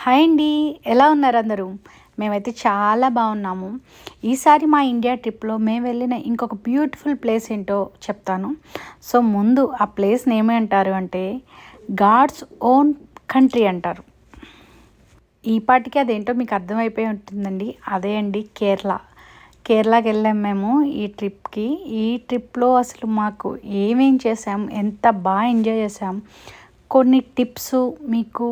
Hi అండి. ఎలా ఉన్నారు అందరూ? మేమైతే చాలా బాగున్నాము. ఈసారి మా ఇండియా ట్రిప్‌లో మేము వెళ్ళిన ఇంకొక బ్యూటిఫుల్ ప్లేస్ ఏంటో చెప్తాను. సో, ముందు ఆ ప్లేస్‌ని ఏమంటారు అంటే గాడ్స్ ఓన్ కంట్రీ అంటారు. ఈ పాటికి అదేంటో మీకు అర్థమైపోయి ఉంటుందండి. అదే అండి కేరళ. కేరళకెళ్ళాం మేము ఈ ట్రిప్‌కి. ఈ ట్రిప్‌లో అసలు మాకు ఏమేం చేసాం, ఎంత ఎంజాయ్ చేసాం, కొన్ని టిప్స్ మీకు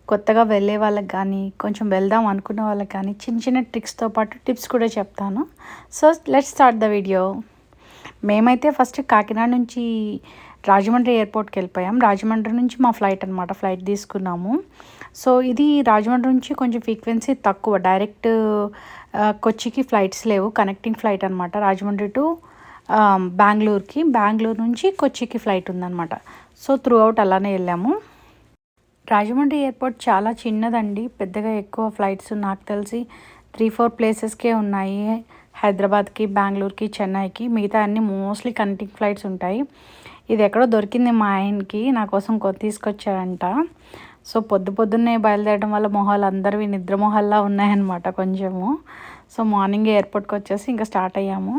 కొత్తగా వెళ్ళే వాళ్ళకి కానీ, కొంచెం వెళ్దాం అనుకునే వాళ్ళకి కానీ చిన్న చిన్న ట్రిక్స్‌తో పాటు టిప్స్ కూడా చెప్తాను. So, let's start the video. మేమైతే ఫస్ట్ కాకినాడ నుంచి రాజమండ్రి ఎయిర్‌పోర్ట్‌కెళ్ళిపోయాం. రాజమండ్రి నుంచి మా ఫ్లైట్ అనమాట. ఫ్లైట్ తీసుకున్నాము. సో, ఇది రాజమండ్రి నుంచి కొంచెం ఫ్రీక్వెన్సీ తక్కువ. డైరెక్ట్ కొచ్చికి ఫ్లైట్స్ లేవు. కనెక్టింగ్ ఫ్లైట్ అనమాట. రాజమండ్రి టు బెంగుళూరుకి. బెంగుళూరు నుంచి కొచ్చికి ఫ్లైట్ ఉందనమాట. సో, త్రూ అవుట్ అలానే వెళ్ళాము. రాజమండ్రి ఎయిర్‌పోర్ట్ చాలా చిన్నదండి. పెద్దగా ఎక్కువ ఫ్లైట్స్ నాకు తెలిసి 3-4 ప్లేసెస్‌కే ఉన్నాయి. హైదరాబాద్‌కి, బెంగుళూరుకి, చెన్నైకి. మిగతా అన్నీ మోస్ట్‌లీ కనెక్టింగ్ ఫ్లైట్స్ ఉంటాయి. ఇది ఎక్కడో దొరికింది మా ఆయనకి. నా కోసం తీసుకొచ్చారంట. సో, పొద్దున్నే బయలుదేరడం వల్ల మొహాలు అందరివి నిద్ర మొహాల్లా ఉన్నాయన్నమాట కొంచెము. సో, మార్నింగే ఎయిర్‌పోర్ట్‌కి వచ్చేసి ఇంకా స్టార్ట్ అయ్యాము.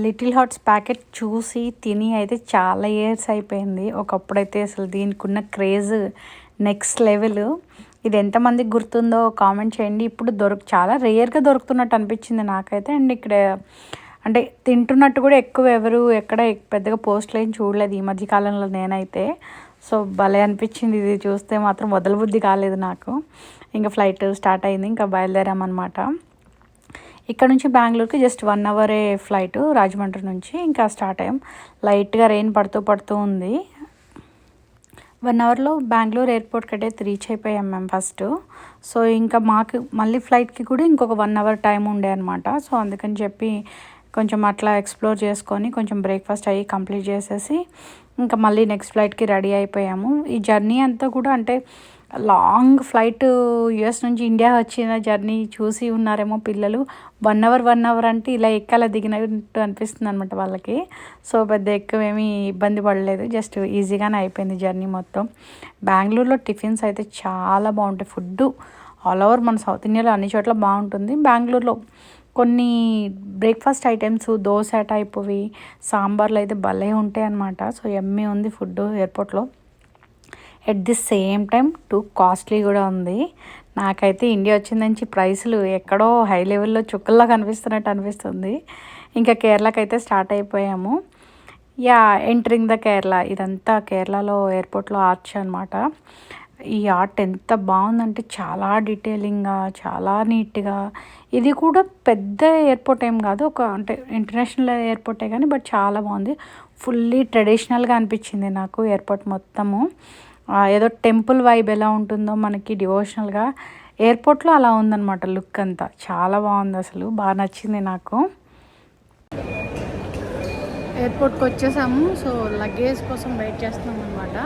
లిటిల్ హార్ట్స్ ప్యాకెట్ చూసి తిని అయితే చాలా ఇయర్స్ అయిపోయింది. ఒకప్పుడైతే అసలు దీనికున్న క్రేజ్ నెక్స్ట్ లెవెల్. ఇది ఎంతమందికి గుర్తుందో కామెంట్ చేయండి. ఇప్పుడు చాలా రేర్గా దొరుకుతున్నట్టు అనిపించింది నాకైతే. అండ్ ఇక్కడ అంటే తింటున్నట్టు కూడా ఎక్కువ ఎవరు ఎక్కడ పెద్దగా పోస్టులు ఏం చూడలేదు ఈ మధ్య కాలంలో నేనైతే. సో, భలే అనిపించింది ఇది చూస్తే మాత్రం వదలబుద్ధి కాలేదు నాకు. ఇంకా ఫ్లైట్ స్టార్ట్ అయింది. ఇంకా బయలుదేరామన్నమాట. ఇక్కడ నుంచి బెంగళూరుకి జస్ట్ 1 అవరే ఫ్లైట్ రాజమండ్రి నుంచి. ఇంకా స్టార్ట్ అయ్యాం. లైట్గా రెయిన్ పడుతూ ఉంది. 1 అవర్లో బెంగళూరు ఎయిర్‌పోర్ట్‌కి అయితే రీచ్ అయిపోయాం మేము ఫస్ట్. సో, ఇంకా మాకు మళ్ళీ ఫ్లైట్‌కి కూడా ఇంకొక 1 అవర్ టైం ఉండే అనమాట. సో, అందుకని చెప్పి కొంచెం అట్లా ఎక్స్ప్లోర్ చేసుకొని కొంచెం బ్రేక్ఫాస్ట్ అయ్యి కంప్లీట్ చేసేసి ఇంకా మళ్ళీ నెక్స్ట్ ఫ్లైట్‌కి రెడీ అయిపోయాము. ఈ జర్నీ అంతా కూడా అంటే లాంగ్ ఫ్లైట్ యూఎస్ నుంచి ఇండియా వచ్చిన జర్నీ చూసి ఉన్నారేమో పిల్లలు. 1 అవర్ అంటే ఇలా ఎక్కాల దిగినట్టు అనిపిస్తుంది అనమాట వాళ్ళకి. సో, పెద్ద ఎక్కువేమీ ఇబ్బంది పడలేదు. జస్ట్ ఈజీగానే అయిపోయింది జర్నీ మొత్తం. బెంగళూరులో టిఫిన్స్ అయితే చాలా బాగుంటాయి. ఫుడ్డు ఆల్ ఓవర్ మన సౌత్ ఇండియాలో అన్ని చోట్ల బాగుంటుంది. బెంగళూరులో కొన్ని బ్రేక్ఫాస్ట్ ఐటమ్స్ దోశ టైప్వి, సాంబార్లు అయితే భలే ఉంటాయి అన్నమాట. సో, యమ్మీ ఉంది ఫుడ్ ఎయిర్‌పోర్ట్‌లో. At the same time too costly కూడా ఉంది. నాకైతే ఇండియా వచ్చిన నుంచి ప్రైసులు ఎక్కడో హై లెవెల్లో చుక్కల్లా కనిపిస్తున్నట్టు అనిపిస్తుంది. ఇంకా కేరళకి అయితే స్టార్ట్ అయిపోయాము. Entering the Kerala. ఇదంతా కేరళలో ఎయిర్‌పోర్ట్‌లో ఆర్చ్ అనమాట. ఈ ఆర్ట్ ఎంత బాగుందంటే చాలా డీటెయిలింగ్గా, చాలా నీట్గా. ఇది కూడా పెద్ద ఎయిర్‌పోర్ట్ ఏం కాదు. ఒక అంటే ఇంటర్నేషనల్ ఎయిర్‌పోర్టే కానీ బట్ చాలా బాగుంది. ఫుల్లీ ట్రెడిషనల్గా అనిపించింది నాకు ఎయిర్‌పోర్ట్ మొత్తము. ఏదో టెంపుల్ వైబ్ ఎలా ఉంటుందో మనకి డివోషనల్గా ఎయిర్‌పోర్ట్‌లో అలా ఉందన్నమాట లుక్ అంతా. చాలా బాగుంది అసలు. బాగా నచ్చింది నాకు. ఎయిర్‌పోర్ట్‌కి వచ్చేసాము. సో, లగేజ్ కోసం వెయిట్ చేస్తున్నాం అనమాట.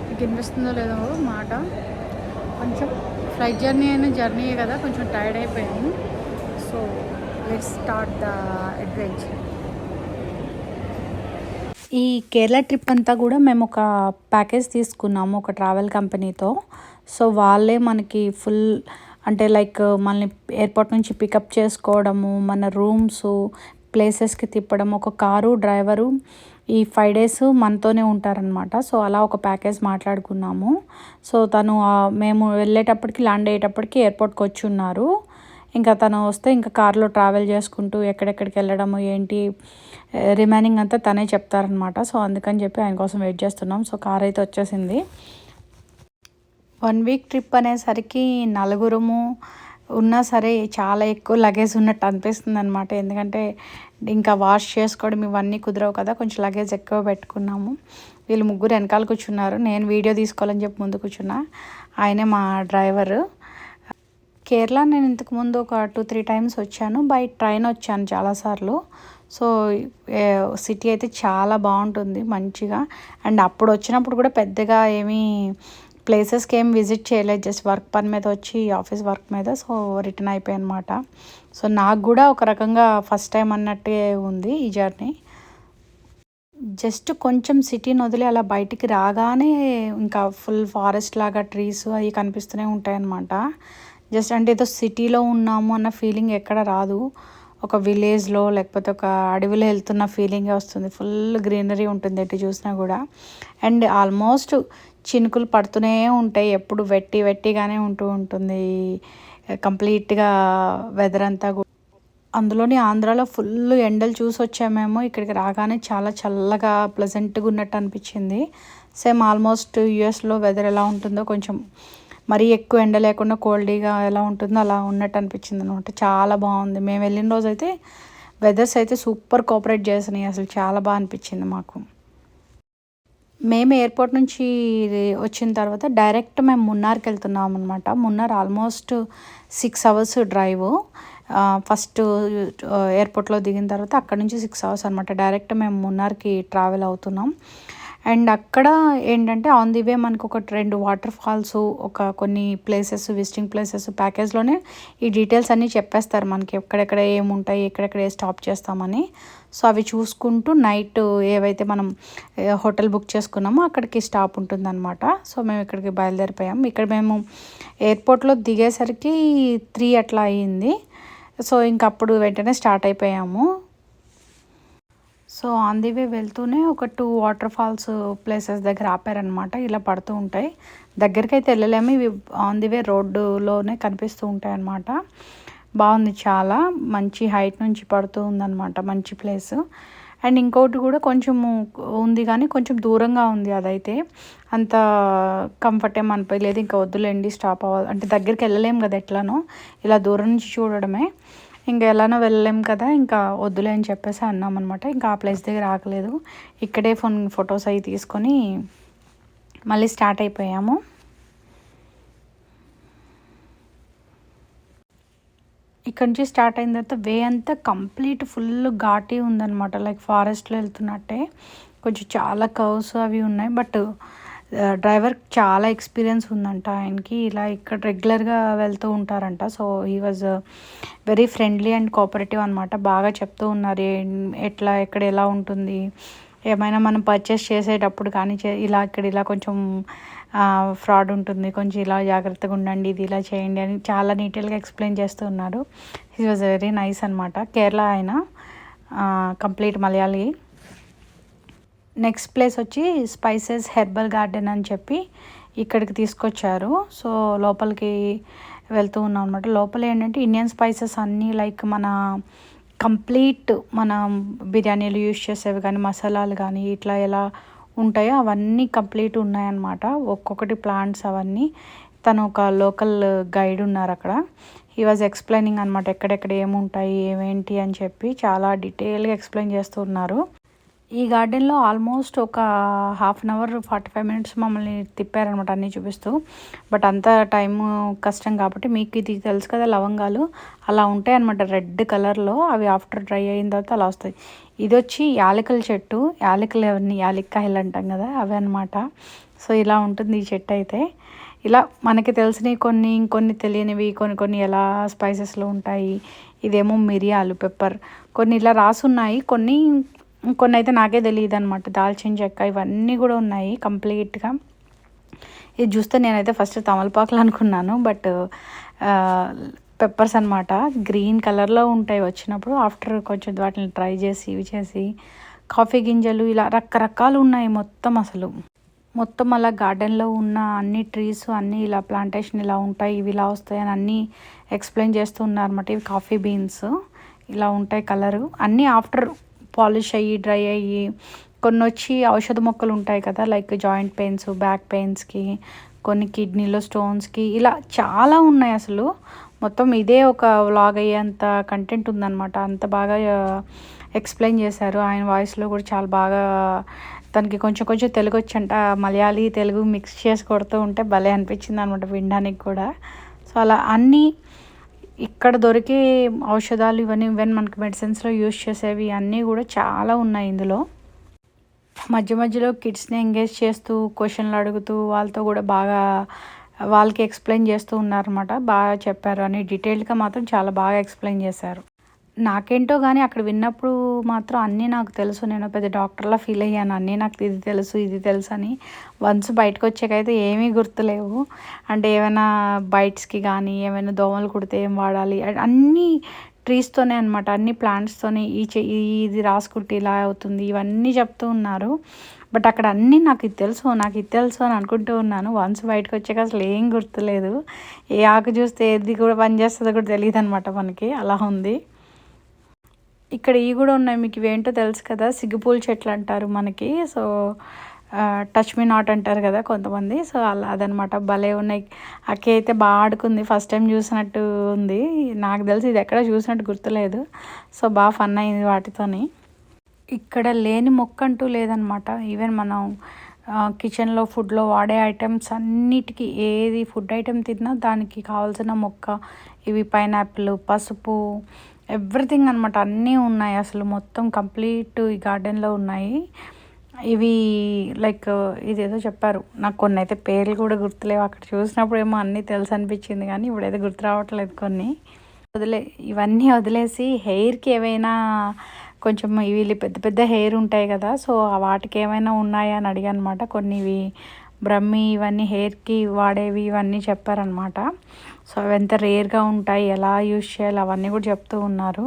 మీకు వినిపిస్తుందో లేదో మాట. కొంచెం ఫ్లైట్ జర్నీయే కదా, కొంచెం టైర్డ్ అయిపోయాము. So, let's start the adventure. ఈ కేరళ ట్రిప్ అంతా కూడా మేము ఒక ప్యాకేజ్ తీసుకున్నాము ఒక ట్రావెల్ కంపెనీతో. సో, వాళ్ళే మనకి ఫుల్ అంటే లైక్ మనల్ని ఎయిర్‌పోర్ట్ నుంచి పికప్ చేసుకోవడము, మన రూమ్సు, ప్లేసెస్‌కి తిప్పడం, ఒక కారు, డ్రైవరు ఈ 5 డేస్ మనతోనే ఉంటారనమాట. సో, అలా ఒక ప్యాకేజ్ మాట్లాడుకున్నాము. సో, తను మేము వెళ్ళేటప్పటికి ల్యాండ్ అయ్యేటప్పటికి ఎయిర్‌పోర్ట్‌కి వచ్చి ఉన్నారు. ఇంకా తను వస్తే ఇంకా కార్లో ట్రావెల్ చేసుకుంటూ ఎక్కడెక్కడికి వెళ్ళడము ఏంటి రిమైనింగ్ అంతా తనే చెప్తారనమాట. సో, అందుకని చెప్పి ఆయన కోసం వెయిట్ చేస్తున్నాం. సో, కార్ అయితే వచ్చేసింది. 1 వీక్ ట్రిప్ అనేసరికి నలుగురము ఉన్నా సరే చాలా ఎక్కువ లగేజ్ ఉన్నట్టు అనిపిస్తుంది అనమాట. ఎందుకంటే ఇంకా వాష్ చేసుకోవడం ఇవన్నీ కుదరవు కదా, కొంచెం లగేజ్ ఎక్కువ పెట్టుకున్నాము. వీళ్ళు ముగ్గురు వెనకాల కూర్చున్నారు. నేను వీడియో తీసుకోవాలని చెప్పి ముందు కూర్చున్నా. ఆయనే మా డ్రైవరు. కేరళ నేను ఇంతకుముందు ఒక 2-3 టైమ్స్ వచ్చాను. బై ట్రైన్ వచ్చాను చాలాసార్లు. సో, సిటీ అయితే చాలా బాగుంటుంది మంచిగా. అండ్ అప్పుడు వచ్చినప్పుడు కూడా పెద్దగా ఏమీ ప్లేసెస్కి ఏం విజిట్ చేయలేదు. జస్ట్ వర్క్ పని మీద వచ్చి ఆఫీస్ వర్క్ మీద సో రిటర్న్ అయిపోయాయి అనమాట. సో, నాకు కూడా ఒక రకంగా ఫస్ట్ టైం అన్నట్టే ఉంది ఈ జర్నీ. జస్ట్ కొంచెం సిటీని వదిలి అలా బయటికి రాగానే ఇంకా ఫుల్ ఫారెస్ట్ లాగా ట్రీస్ అవి కనిపిస్తూనే ఉంటాయన్నమాట. జస్ట్ అంటే ఏదో సిటీలో ఉన్నాము అన్న ఫీలింగ్ ఎక్కడ రాదు. ఒక విలేజ్లో లేకపోతే ఒక అడవిలో వెళ్తున్న ఫీలింగే వస్తుంది. ఫుల్ గ్రీనరీ ఉంటుంది ఎటు చూసినా కూడా. అండ్ ఆల్మోస్ట్ చినుకులు పడుతూనే ఉంటాయి. ఎప్పుడు వెట్టిగానే ఉంటుంది కంప్లీట్గా వెదర్ అంతా. అందులోని ఆంధ్రాలో ఫుల్ ఎండలు చూసి వచ్చామేమో, ఇక్కడికి రాగానే చాలా చల్లగా ప్లెజెంట్గా ఉన్నట్టు అనిపించింది. సేమ్ ఆల్మోస్ట్ యూఎస్లో వెదర్ ఎలా ఉంటుందో, కొంచెం మరీ ఎక్కువ ఎండ లేకుండా కోల్డీగా ఎలా ఉంటుందో అలా ఉన్నట్టు అనిపించింది అనమాట. చాలా బాగుంది. మేము వెళ్ళిన రోజు అయితే వెదర్స్ అయితే సూపర్ కోఆపరేట్ చేసినాయి. అసలు చాలా బాగా అనిపించింది మాకు. మేము ఎయిర్పోర్ట్ నుంచి వచ్చిన తర్వాత డైరెక్ట్ మేము మున్నార్కి వెళ్తున్నాం అనమాట. Munnar almost 6 hours drive. First ఎయిర్పోర్ట్లో దిగిన తర్వాత అక్కడ నుంచి 6 అవర్స్ అనమాట. డైరెక్ట్ మేము మున్నార్కి ట్రావెల్ అవుతున్నాం. అండ్ అక్కడ ఏంటంటే ఆన్ ది వే మనకు ఒక 2 వాటర్ ఫాల్స్, ఒక కొన్ని ప్లేసెస్, విజిటింగ్ ప్లేసెస్ ప్యాకేజ్లోనే ఈ డీటెయిల్స్ అన్నీ చెప్పేస్తారు మనకి, ఎక్కడెక్కడ ఏముంటాయి, ఎక్కడెక్కడ ఏ స్టాప్ చేస్తామని. సో అవి చూసుకుంటూ నైట్ ఏవైతే మనం హోటల్ బుక్ చేసుకున్నామో అక్కడికి స్టాప్ ఉంటుందన్నమాట. సో మేము ఇక్కడికి బయలుదేరిపోయాం. ఇక్కడ మేము ఎయిర్పోర్ట్లో దిగేసరికి 3 అట్లా అయ్యింది. సో ఇంక అప్పుడు వెంటనే స్టార్ట్ అయిపోయాము. సో ఆన్ ది వే వెళ్తూనే ఒక 2 వాటర్ ఫాల్స్ ప్లేసెస్ దగ్గర ఆపారనమాట. ఇలా పడుతూ ఉంటాయి. దగ్గరికి అయితే వెళ్ళలేము, ఇవి ఆన్ ది వే రోడ్డులోనే కనిపిస్తూ ఉంటాయి అన్నమాట. బాగుంది, చాలా మంచి హైట్ నుంచి పడుతూ ఉందన్నమాట. మంచి ప్లేస్. అండ్ ఇంకోటి కూడా కొంచెము ఉంది కానీ కొంచెం దూరంగా ఉంది. అదైతే అంత కంఫర్ట్ ఏం అనిపించలేదు. ఇంకా వద్దులేండి, స్టాప్ అవ్వాలి అంటే దగ్గరికి వెళ్ళలేము కదా, ఎట్లానో ఇలా దూరం నుంచి చూడడమే. ఇంకా ఎలానో వెళ్ళలేం కదా, ఇంకా వద్దులే అని చెప్పేసి అన్నాం అనమాట. ఇంకా ఆ ప్లేస్ దగ్గర ఆగలేదు. ఇక్కడే ఫొటోస్ అవి తీసుకొని మళ్ళీ స్టార్ట్ అయిపోయాము. ఇక్కడ నుంచి స్టార్ట్ అయిన తర్వాత వే అంతా కంప్లీట్ ఫుల్ ఘాటీ ఉందన్నమాట. లైక్ ఫారెస్ట్లో వెళ్తున్నట్టే. కొంచెం చాలా కర్వ్స్ అవి ఉన్నాయి. బట్ డ్రైవర్ చాలా ఎక్స్పీరియన్స్ ఉందంట ఆయనకి. ఇలా ఇక్కడ రెగ్యులర్గా వెళ్తూ ఉంటారంట. So he was very friendly and cooperative అనమాట. బాగా చెప్తూ ఉన్నారు ఎట్లా ఎక్కడ ఎలా ఉంటుంది, ఏమైనా మనం పర్చేస్ చేసేటప్పుడు కానీ ఇలా ఇక్కడ ఇలా కొంచెం ఫ్రాడ్ ఉంటుంది, కొంచెం ఇలా జాగ్రత్తగా ఉండండి, ఇది ఇలా చేయండి అని చాలా డీటెయిల్గా ఎక్స్ప్లెయిన్ చేస్తూ ఉన్నారు. హీ వాజ్ వెరీ నైస్ అనమాట. కేరళ ఆయన, కంప్లీట్ మలయాళీ. నెక్స్ట్ ప్లేస్ వచ్చి స్పైసెస్ హెర్బల్ గార్డెన్ అని చెప్పి ఇక్కడికి తీసుకొచ్చారు. సో లోపలికి వెళ్తూ ఉన్నాం అనమాట. లోపల ఏంటంటే ఇండియన్ స్పైసెస్ అన్నీ, లైక్ మన కంప్లీట్ మన బిర్యానీలు యూజ్ చేసేవి కానీ, మసాలాలు కానీ ఇట్లా ఎలా ఉంటాయో అవన్నీ కంప్లీట్ ఉన్నాయన్నమాట. ఒక్కొక్కటి ప్లాంట్స్ అవన్నీ. తను ఒక లోకల్ గైడ్ ఉన్నారు అక్కడ. హీ వాజ్ ఎక్స్ప్లెయినింగ్ అనమాట ఎక్కడెక్కడ ఏముంటాయి ఏమేంటి అని చెప్పి చాలా డీటెయిల్గా ఎక్స్ప్లెయిన్ చేస్తూ ఉన్నారు. ఈ గార్డెన్లో ఆల్మోస్ట్ ఒక 1/2 అవర్ 45 మినిట్స్ మమ్మల్ని తిప్పారనమాట అన్నీ చూపిస్తూ. బట్ అంత టైము కష్టం కాబట్టి, మీకు ఇది తెలుసు కదా లవంగాలు అలా ఉంటాయి అనమాట రెడ్ కలర్లో. అవి ఆఫ్టర్ డ్రై అయిన తర్వాత అలా వస్తాయి. ఇది వచ్చి యాలకుల చెట్టు. యాలకులు ఎవరిని యాలక్కాయలు అంటాం కదా, అవి అనమాట. సో ఇలా ఉంటుంది ఈ చెట్టు అయితే. ఇలా మనకి తెలిసినవి కొన్ని, ఇంకొన్ని తెలియనివి కొన్ని ఎలా స్పైసెస్లో ఉంటాయి. ఇదేమో మిరియాలు, పెప్పర్, కొన్ని ఇలా రాసున్నాయి. కొన్ని అయితే నాకే తెలియదు అనమాట. దాల్చిన చెక్క ఇవన్నీ కూడా ఉన్నాయి కంప్లీట్గా. ఇది చూస్తే నేనైతే ఫస్ట్ తమలపాకులు అనుకున్నాను. బట్ పెప్పర్స్ అనమాట. గ్రీన్ కలర్లో ఉంటాయి వచ్చినప్పుడు. ఆఫ్టర్ కొంచెం వాటిని ట్రై చేసి ఇవి చేసి, కాఫీ గింజలు ఇలా రకరకాలు ఉన్నాయి మొత్తం అలా గార్డెన్లో ఉన్న అన్ని ట్రీస్ అన్నీ ఇలా ప్లాంటేషన్ ఇలా ఉంటాయి, ఇవి ఇలా వస్తాయి అని అన్నీ ఎక్స్ప్లెయిన్ చేస్తూ ఉన్నారన్నమాట. ఇవి కాఫీ బీన్స్ ఇలా ఉంటాయి కలరు. అన్నీ ఆఫ్టర్ పాలిష్ అయ్యి డ్రై అయ్యి. కొన్ని వచ్చి ఔషధ మొక్కలు ఉంటాయి కదా, లైక్ జాయింట్ పెయిన్స్, బ్యాక్ పెయిన్స్కి, కొన్ని కిడ్నీలో స్టోన్స్కి, ఇలా చాలా ఉన్నాయి అసలు. మొత్తం ఇదే ఒక వ్లాగ్ అయ్యేంత కంటెంట్ ఉందన్నమాట. అంత బాగా ఎక్స్ప్లెయిన్ చేశారు. ఆయన వాయిస్లో కూడా చాలా బాగా, తనకి కొంచెం తెలుగు వచ్చంట. మలయాళీ తెలుగు మిక్స్ చేసి కొడుతూ ఉంటే భలే అనిపించింది అనమాట వినడానికి కూడా. సో అలా అన్నీ ఇక్కడ దొరికే ఔషధాలు ఇవన్నీ, ఈవెన్ మనకి మెడిసిన్స్లో యూజ్ చేసేవి అన్నీ కూడా చాలా ఉన్నాయి ఇందులో. మధ్యలో కిడ్స్ని ఎంగేజ్ చేస్తూ క్వశ్చన్లు అడుగుతూ వాళ్ళతో కూడా బాగా వాళ్ళకి ఎక్స్ప్లెయిన్ చేస్తూ ఉన్నారన్నమాట. బాగా చెప్పారు అని డీటెయిల్డ్గా మాత్రం చాలా బాగా ఎక్స్ప్లెయిన్ చేశారు. నాకేంటో కానీ అక్కడ విన్నప్పుడు మాత్రం అన్నీ నాకు తెలుసు. నేను పెద్ద డాక్టర్లా ఫీల్ అయ్యాను. అన్నీ నాకు ఇది తెలుసు, ఇది తెలుసు అని. వన్స్ బయటకు వచ్చాకైతే ఏమీ గుర్తులేవు. అంటే ఏమైనా బైట్స్కి కానీ, ఏమైనా దోమలు కుడితే ఏం వాడాలి, అన్నీ ట్రీస్తోనే అనమాట. అన్ని ప్లాంట్స్తోనే ఇది రాసుకుంటే ఇలా అవుతుంది, ఇవన్నీ చెప్తూ ఉన్నారు. బట్ అక్కడ అన్నీ నాకు ఇది తెలుసు, నాకు ఇది తెలుసు అని అనుకుంటూ ఉన్నాను. వన్స్ బయటకు వచ్చాక అసలు ఏం గుర్తులేదు. ఏ ఆకు చూస్తే ఏది కూడా పనిచేస్తుందో కూడా తెలియదు అనమాట మనకి. అలా ఉంది. ఇక్కడ ఇవి కూడా ఉన్నాయి. మీకు ఇవేంటో తెలుసు కదా, సిగ్గుపూల చెట్లు అంటారు మనకి. సో టచ్ మీ నాట్ అంటారు కదా కొంతమంది. సో అలా అదనమాట. భలే ఉన్నాయి. అక్క అయితే బాగా ఆడుకుంది. ఫస్ట్ టైం చూసినట్టు ఉంది. నాకు తెలిసి ఇది ఎక్కడ చూసినట్టు గుర్తులేదు. సో బాగా ఫన్ అయింది వాటితోని. ఇక్కడ లేని మొక్క అంటూ లేదనమాట. ఈవెన్ మనం కిచెన్లో ఫుడ్లో వాడే ఐటమ్స్ అన్నిటికీ ఏది ఫుడ్ ఐటెం తిన్నా దానికి కావాల్సిన మొక్క, ఇవి పైనాపిల్, పసుపు, ఎవ్రీథింగ్ అనమాట. అన్నీ ఉన్నాయి. అసలు మొత్తం కంప్లీట్ ఈ గార్డెన్లో ఉన్నాయి. ఇవి లైక్ ఇదేదో చెప్పారు, నాకు కొన్ని అయితే పేర్లు కూడా గుర్తులేవు. అక్కడ చూసినప్పుడు ఏమో అన్నీ తెలుసు అనిపించింది, కానీ ఇప్పుడైతే గుర్తు రావట్లేదు కొన్ని. ఇవన్నీ వదిలేసి హెయిర్కి ఏవైనా కొంచెం ఇవి పెద్ద పెద్ద హెయిర్ ఉంటాయి కదా, సో వాటికి ఏమైనా ఉన్నాయా అని అడిగాను అనమాట. కొన్ని ఇవి బ్రహ్మి ఇవన్నీ హెయిర్కి వాడేవి ఇవన్నీ చెప్పారనమాట. సో అవి ఎంత రేర్గా ఉంటాయి, ఎలా యూజ్ చేయాలి అవన్నీ కూడా చెప్తూ ఉన్నారు.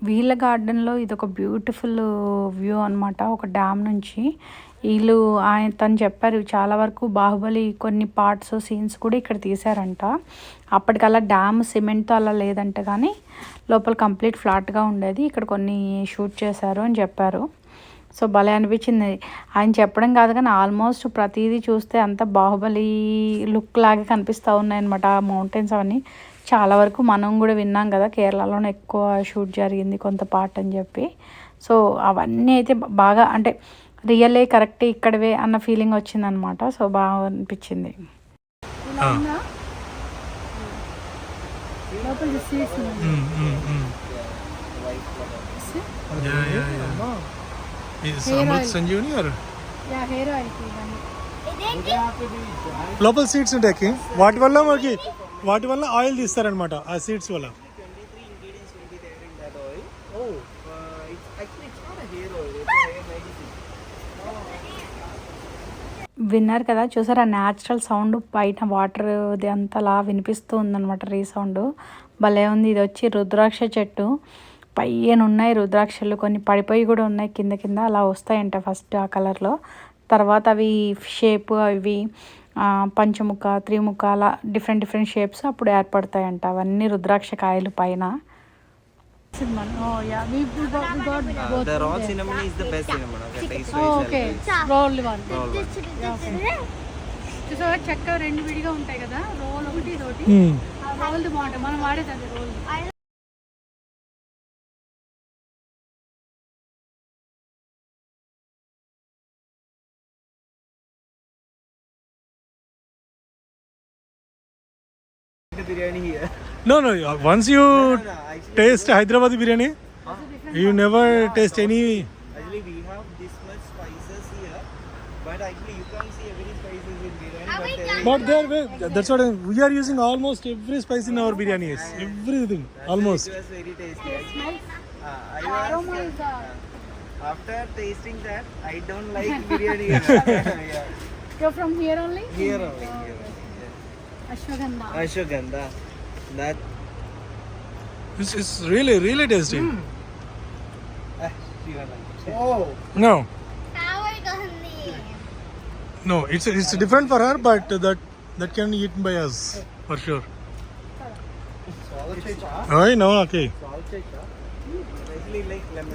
వీళ్ళ గార్డెన్లో ఇది ఒక బ్యూటిఫుల్ వ్యూ అనమాట. ఒక డ్యామ్ నుంచి వీళ్ళు తను చెప్పారు చాలా వరకు బాహుబలి కొన్ని పార్ట్స్ సీన్స్ కూడా ఇక్కడ తీశారంట. అప్పటికల్లా డ్యామ్ సిమెంట్తో అలా లేదంట, కానీ లోపల కంప్లీట్ ఫ్లాట్గా ఉండేది. ఇక్కడ కొన్ని షూట్ చేశారు అని చెప్పారు. సో భలే అనిపించింది. ఆయన చెప్పడం కాదు కానీ ఆల్మోస్ట్ ప్రతిదీ చూస్తే అంత బాహుబలి లుక్ లాగే కనిపిస్తూ ఉన్నాయన్నమాట. ఆ మౌంటైన్స్ అవన్నీ చాలా వరకు మనం కూడా విన్నాం కదా, కేరళలోనే ఎక్కువ షూట్ జరిగింది కొంత పార్ట్ అని చెప్పి. సో అవన్నీ అయితే బాగా అంటే రియలే కరెక్ట్ ఇక్కడవే అన్న ఫీలింగ్ వచ్చిందనమాట. సో బాగా అనిపించింది. లోపల సీడ్స్ ఉంటాయి. వాటి వల్ల ఆయిల్ తీస్తారనమాట. ఆ సీడ్స్ వల్ల విన్నారు కదా, చూసారా న్యాచురల్ సౌండ్ బయట వాటర్ది అంతలా వినిపిస్తూ ఉందన్నమాట. రీసౌండ్ భలే ఉంది. ఇది వచ్చి రుద్రాక్ష చెట్టు. పైన ఉన్నాయి రుద్రాక్షలు, కొన్ని పడిపోయి కూడా ఉన్నాయి కింద కింద అలా వస్తాయంట ఫస్ట్ ఆ కలర్లో. తర్వాత అవి షేప్ అవి పంచముఖ, త్రిముఖ అలా డిఫరెంట్ డిఫరెంట్ షేప్స్ అప్పుడు ఏర్పడతాయంట. అవన్నీ రుద్రాక్ష కాయలు పైన. Oh yeah, we got both. The raw cinnamon is the best cinnamon. Okay, taste wise. Okay, roll one. So చెక్క రెండు విడిగా ఉంటాయి కదా, రోల్ ఒకటి ఇదొకటి. రోల్ బాగుంటాయి, మనం వాడేది role. Biryani here. No. Once you taste Hyderabadi biryani, you never taste any. Actually, we have this much spices here, but actually you can't see every spices in biryani. But that's what we are using almost every spice in our biryanis. Everything, almost. It was very tasty. After tasting that, I don't like biryani. Yeah. You're from here only? Here only. Ashwagandha. That. This is really tasty. Oh. No, it's different for her, but that can be eaten by us for sure. I know, okay.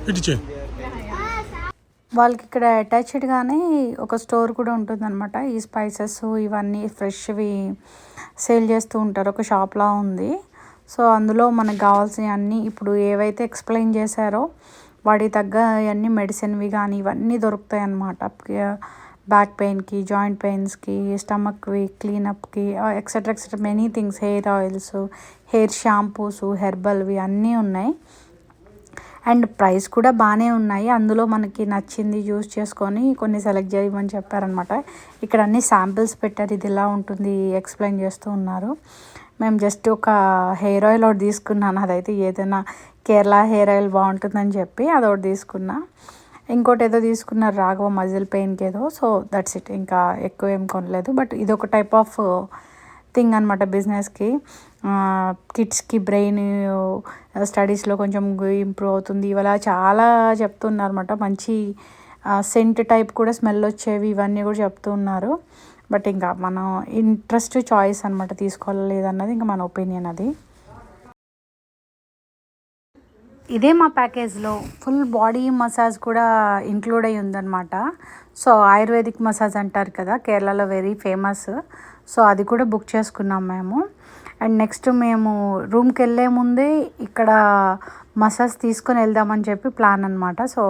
It's వాళ్ళకి ఇక్కడ అటాచ్డ్గానే ఒక store కూడా ఉంటుందన్నమాట. ఈ spices ఇవన్నీ ఫ్రెష్వి sale చేస్తూ ఉంటారు. ఒక షాప్లా ఉంది. సో అందులో మనకు కావాల్సినవి అన్నీ ఇప్పుడు ఏవైతే ఎక్స్ప్లెయిన్ చేశారో వాటికి తగ్గ అన్నీ మెడిసిన్వి కానీ ఇవన్నీ దొరుకుతాయి అన్నమాట. బ్యాక్ పెయిన్కి, జాయింట్ పెయిన్స్కి, స్టమక్వి, క్లీనప్కి, etcetera many things. Hair oils, hair shampoos, హెర్బల్వి అన్నీ ఉన్నాయి. అండ్ ప్రైస్ కూడా బాగానే ఉన్నాయి. అందులో మనకి నచ్చింది యూస్ చేసుకొని కొన్ని సెలెక్ట్ చేయమని చెప్పారనమాట. ఇక్కడ అన్ని శాంపిల్స్ పెట్టారు, ఇది ఇలా ఉంటుంది ఎక్స్ప్లెయిన్ చేస్తూ ఉన్నారు. మేము జస్ట్ ఒక హెయిర్ ఆయిల్ ఒకటి తీసుకున్నాను. అదైతే ఏదైనా కేరళ హెయిర్ ఆయిల్ బాగుంటుందని చెప్పి అదొకటి తీసుకున్నా. ఇంకోటి ఏదో తీసుకున్నారు రాఘవ మజిల్ పెయిన్కి ఏదో. సో దట్స్ ఇట్, ఇంకా ఎక్కువ ఏం కొనలేదు. బట్ ఇది ఒక టైప్ ఆఫ్ థింగ్ అనమాట బిజినెస్కి. కిడ్స్కి బ్రెయిన్ స్టడీస్లో కొంచెం ఇంప్రూవ్ అవుతుంది ఇవాళ చాలా చెప్తున్నారు అనమాట. మంచి సెంట్ టైప్ కూడా స్మెల్ వచ్చేవి ఇవన్నీ కూడా చెప్తూ ఉన్నారు. బట్ ఇంకా మనం ఇంట్రెస్ట్ చాయిస్ అనమాట, తీసుకోవాలి లేదన్నది ఇంకా మన ఒపీనియన్ అది. ఇదే మా ప్యాకేజ్లో ఫుల్ బాడీ మసాజ్ కూడా ఇంక్లూడ్ అయ్యి ఉందన్నమాట. సో ఆయుర్వేదిక్ మసాజ్ అంటారు కదా, కేరళలో వెరీ ఫేమస్. సో అది కూడా బుక్ చేసుకున్నాం మేము. అండ్ నెక్స్ట్ మేము రూమ్కి వెళ్ళే ముందే ఇక్కడ మసాజ్ తీసుకొని వెళ్దామని చెప్పి ప్లాన్ అనమాట. సో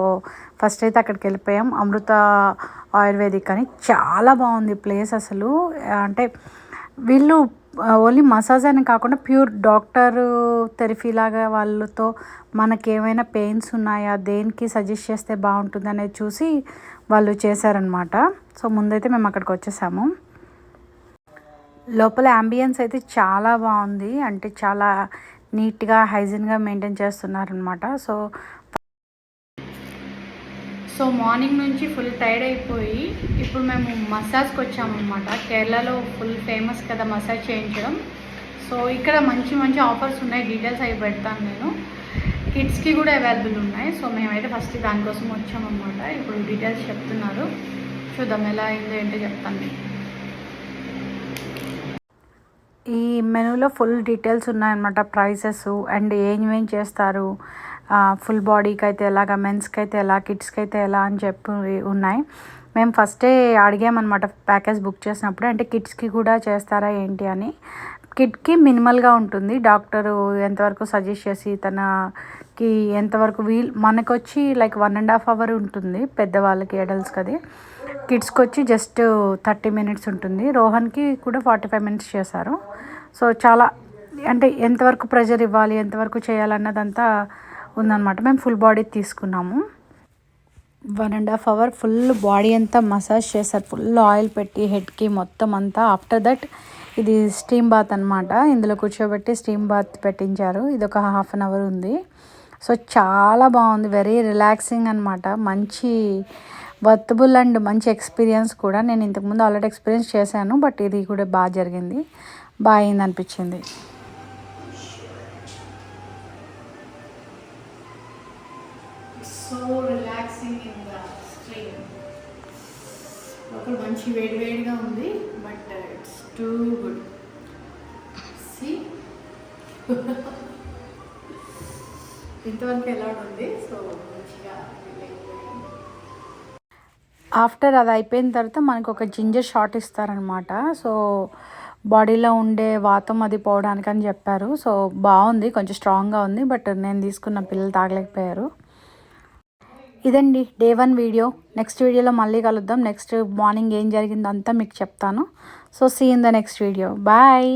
ఫస్ట్ అయితే అక్కడికి వెళ్ళిపోయాం, అమృత ఆయుర్వేదిక్ అని. చాలా బాగుంది ప్లేస్ అసలు. అంటే వీళ్ళు ఓన్లీ మసాజ్ అని కాకుండా ప్యూర్ డాక్టర్ థెరపీ లాగా వాళ్ళతో మనకి ఏమైనా పెయిన్స్ ఉన్నాయా, దేనికి సజెస్ట్ చేస్తే బాగుంటుంది అనేది చూసి వాళ్ళు చేశారనమాట. సో ముందైతే మేము అక్కడికి వచ్చేసాము. లోపల అంబియన్స్ అయితే చాలా బాగుంది, అంటే చాలా నీట్గా హైజీన్గా మెయింటైన్ చేస్తున్నారనమాట. సో మార్నింగ్ నుంచి ఫుల్ టైర్డ్ అయిపోయి ఇప్పుడు మేము మసాజ్కి వచ్చామన్నమాట. కేరళలో ఫుల్ ఫేమస్ కదా మసాజ్ చేయించడం. సో ఇక్కడ మంచి మంచి ఆఫర్స్ ఉన్నాయి, డీటెయిల్స్ అవి పెడతాను నేను. కిడ్స్కి కూడా అవైలబుల్ ఉన్నాయి. సో మేమైతే ఫస్ట్ దానికోసం వచ్చామన్నమాట. ఇప్పుడు డీటెయిల్స్ చెప్తున్నారు, చూద్దాం ఎలా అయిందో ఏంటో చెప్తాను మీకు. ఈ మెనూలో ఫుల్ డీటెయిల్స్ ఉన్నాయన్నమాట, ప్రైసెస్ అండ్ ఏం చేస్తారు, ఫుల్ బాడీకి అయితే ఎలాగా, మెన్స్కి అయితే ఎలా, కిడ్స్కి అయితే ఎలా అని చెప్పి ఉన్నాయి. మేము ఫస్టే అడిగామన్నమాట ప్యాకేజ్ బుక్ చేసినప్పుడు, అంటే కిడ్స్కి కూడా చేస్తారా ఏంటి అని. కిడ్కి మినిమల్గా ఉంటుంది, డాక్టరు ఎంతవరకు సజెస్ట్ చేసి తనకి ఎంతవరకు మనకు వచ్చి లైక్ 1.5 hour ఉంటుంది పెద్దవాళ్ళకి, అడల్ట్స్కి. అది కిడ్స్కి వచ్చి జస్ట్ 30 minutes ఉంటుంది. రోహన్కి కూడా 45 minutes చేశారు. సో చాలా అంటే ఎంతవరకు ప్రెషర్ ఇవ్వాలి, ఎంతవరకు చేయాలన్నదంతా ఉందన్నమాట. మేము ఫుల్ బాడీ తీసుకున్నాము. 1.5 hour ఫుల్ బాడీ అంతా మసాజ్ చేశారు, ఫుల్ ఆయిల్ పెట్టి హెడ్కి మొత్తం అంతా. ఆఫ్టర్ దట్ ఇది స్టీమ్ బాత్ అనమాట, ఇందులో కూర్చోబెట్టి స్టీమ్ బాత్ పెట్టించారు. ఇది ఒక 1/2 hour ఉంది. సో చాలా బాగుంది, వెరీ రిలాక్సింగ్ అనమాట. మంచి వర్తబుల్ అండ్ మంచి ఎక్స్పీరియన్స్ కూడా. నేను ఇంతకుముందు ఆల్రెడీ ఎక్స్పీరియన్స్ చేశాను, బట్ ఇది కూడా బాగా జరిగింది, బాగా అయింది అనిపించింది. So relaxing in the stream. లోపల మంచి వేడివేడిగా ఉంది, బట్ ఇట్స్ టూ గుడ్. సి ఇంతవరకు ఎలా ఉంది. సో మంచిగా ఆఫ్టర్ అది అయిపోయిన తర్వాత మనకు ఒక జింజర్ షాట్ ఇస్తారనమాట. సో బాడీలో ఉండే వాతం అది పోవడానికి అని చెప్పారు. సో బాగుంది, కొంచెం స్ట్రాంగ్గా ఉంది, బట్ నేను తీసుకున్న పిల్లలు తాగలేకపోయారు. ఇదండి డే 1 వీడియో. నెక్స్ట్ వీడియోలో మళ్ళీ కలుద్దాం. నెక్స్ట్ మార్నింగ్ ఏం జరిగిందో అంతా మీకు చెప్తాను. So see in the next video. Bye.